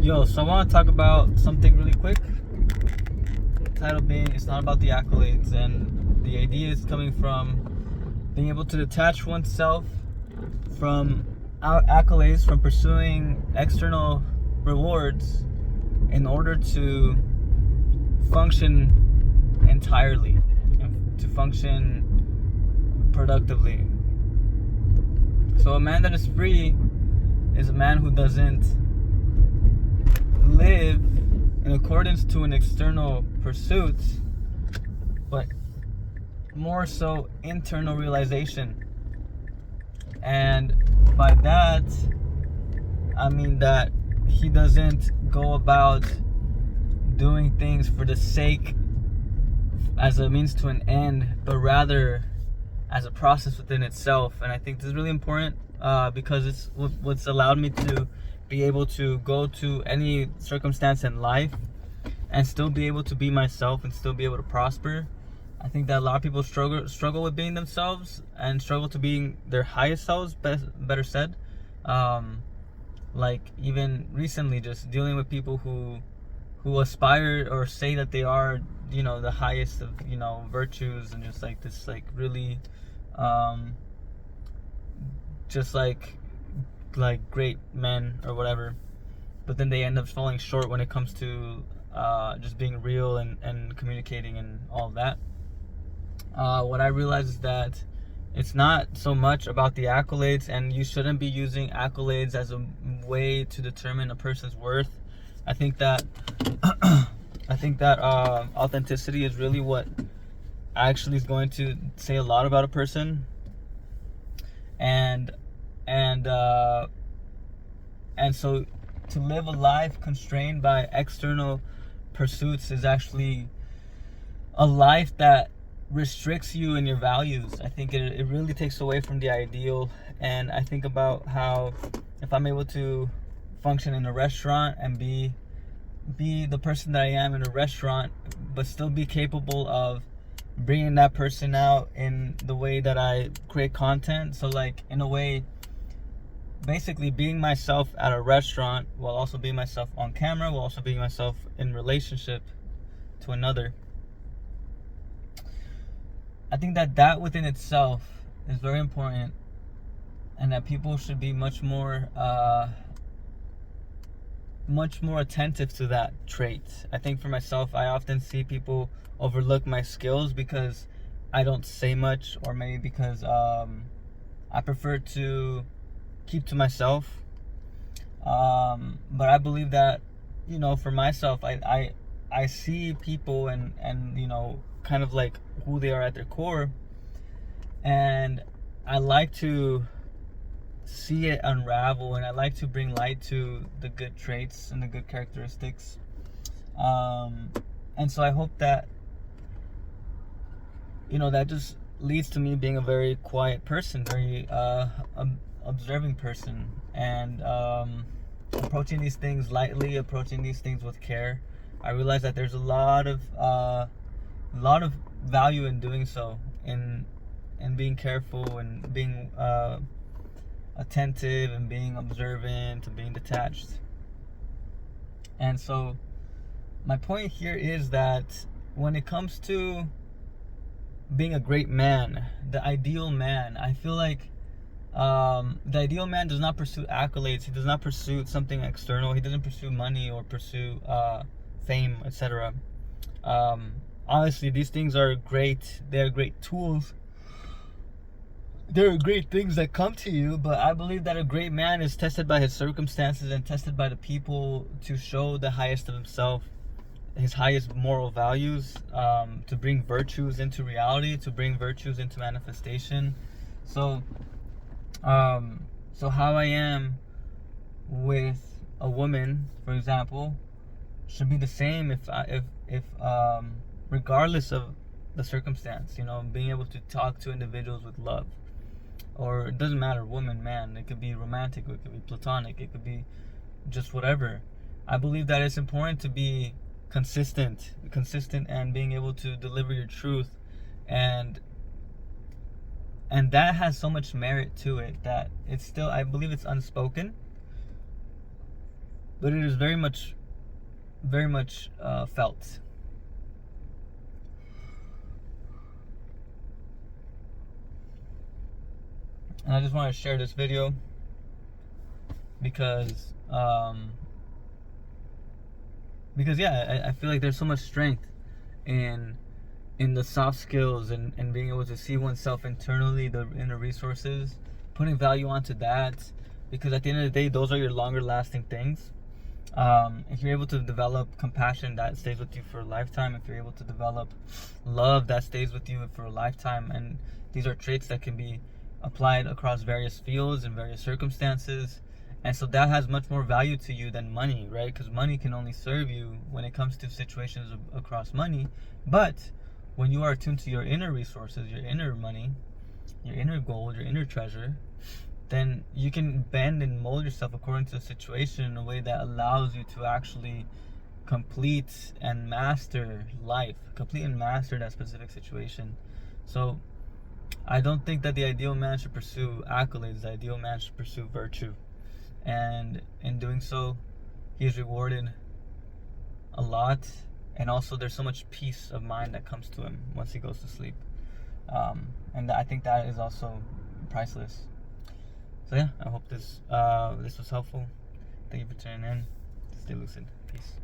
So I want to talk about something really quick. The title being, it's not about the accolades, and the idea is coming from being able to detach oneself from accolades, from pursuing external rewards in order to function entirely, and to function productively. So a man that is free is a man who doesn't live in accordance to an external pursuit, but more so internal realization. And by that, I mean that he doesn't go about doing things for the sake as a means to an end, but rather as a process within itself. And I think this is really important because it's what's allowed me to be able to go to any circumstance in life and still be able to be myself and still be able to prosper. I think that a lot of people struggle with being themselves and struggle to being their highest selves, better said. Like even recently, just dealing with people who aspire or say that they are, the highest of, virtues, and just like this, like really, just like great men or whatever, but then they end up falling short when it comes to just being real and communicating and all of that. What I realize is that it's not so much about the accolades, and you shouldn't be using accolades as a way to determine a person's worth. I think that authenticity is really what actually is going to say a lot about a person. And so to live a life constrained by external pursuits is actually a life that restricts you in your values. I think it really takes away from the ideal. And I think about how if I'm able to function in a restaurant and be the person that I am in a restaurant, but still be capable of bringing that person out in the way that I create content. So like in a way, basically being myself at a restaurant while also being myself on camera, while also being myself in relationship to another. I think that within itself is very important, and that people should be much more attentive to that trait. I think for myself, I often see people overlook my skills because I don't say much, or maybe because I prefer to keep to myself. But I believe that, for myself, I see people and kind of like who they are at their core, and I like to see it unravel, and I like to bring light to the good traits and the good characteristics. And so I hope that that just leads to me being a very quiet person, very observing person, and approaching these things lightly, approaching these things with care. I realize that there's a lot of value in doing so, in being careful and being attentive and being observant and being detached. And so my point here is that when it comes to being a great man, the ideal man, I feel like the ideal man does not pursue accolades. He does not pursue something external. He doesn't pursue money or pursue fame, etc. Honestly, these things are great. They're great tools. There are great things that come to you, but I believe that a great man is tested by his circumstances and tested by the people to show the highest of himself, his highest moral values, to bring virtues into reality, to bring virtues into manifestation. So how I am with a woman, for example, should be the same if regardless of the circumstance. Being able to talk to individuals with love, or it doesn't matter, woman, man. It could be romantic, it could be platonic, it could be just whatever. I believe that it's important to be consistent, and being able to deliver your truth, and that has so much merit to it that it's still, I believe it's unspoken, but it is very much felt. And I just want to share this video because yeah, I feel like there's so much strength in the soft skills and being able to see oneself internally, the inner resources, putting value onto that, because at the end of the day, those are your longer lasting things. If you're able to develop compassion, that stays with you for a lifetime. If you're able to develop love, that stays with you for a lifetime. And these are traits that can be applied across various fields and various circumstances. And so that has much more value to you than money, right? Because money can only serve you when it comes to situations across money. But when you are attuned to your inner resources, your inner money, your inner gold, your inner treasure, then you can bend and mold yourself according to the situation in a way that allows you to actually complete and master life, complete and master that specific situation. So I don't think that the ideal man should pursue accolades. The ideal man should pursue virtue. And in doing so, he is rewarded a lot. And also there's so much peace of mind that comes to him once he goes to sleep. And I think that is also priceless. So yeah, I hope this was helpful. Thank you for tuning in. Stay lucid. Peace.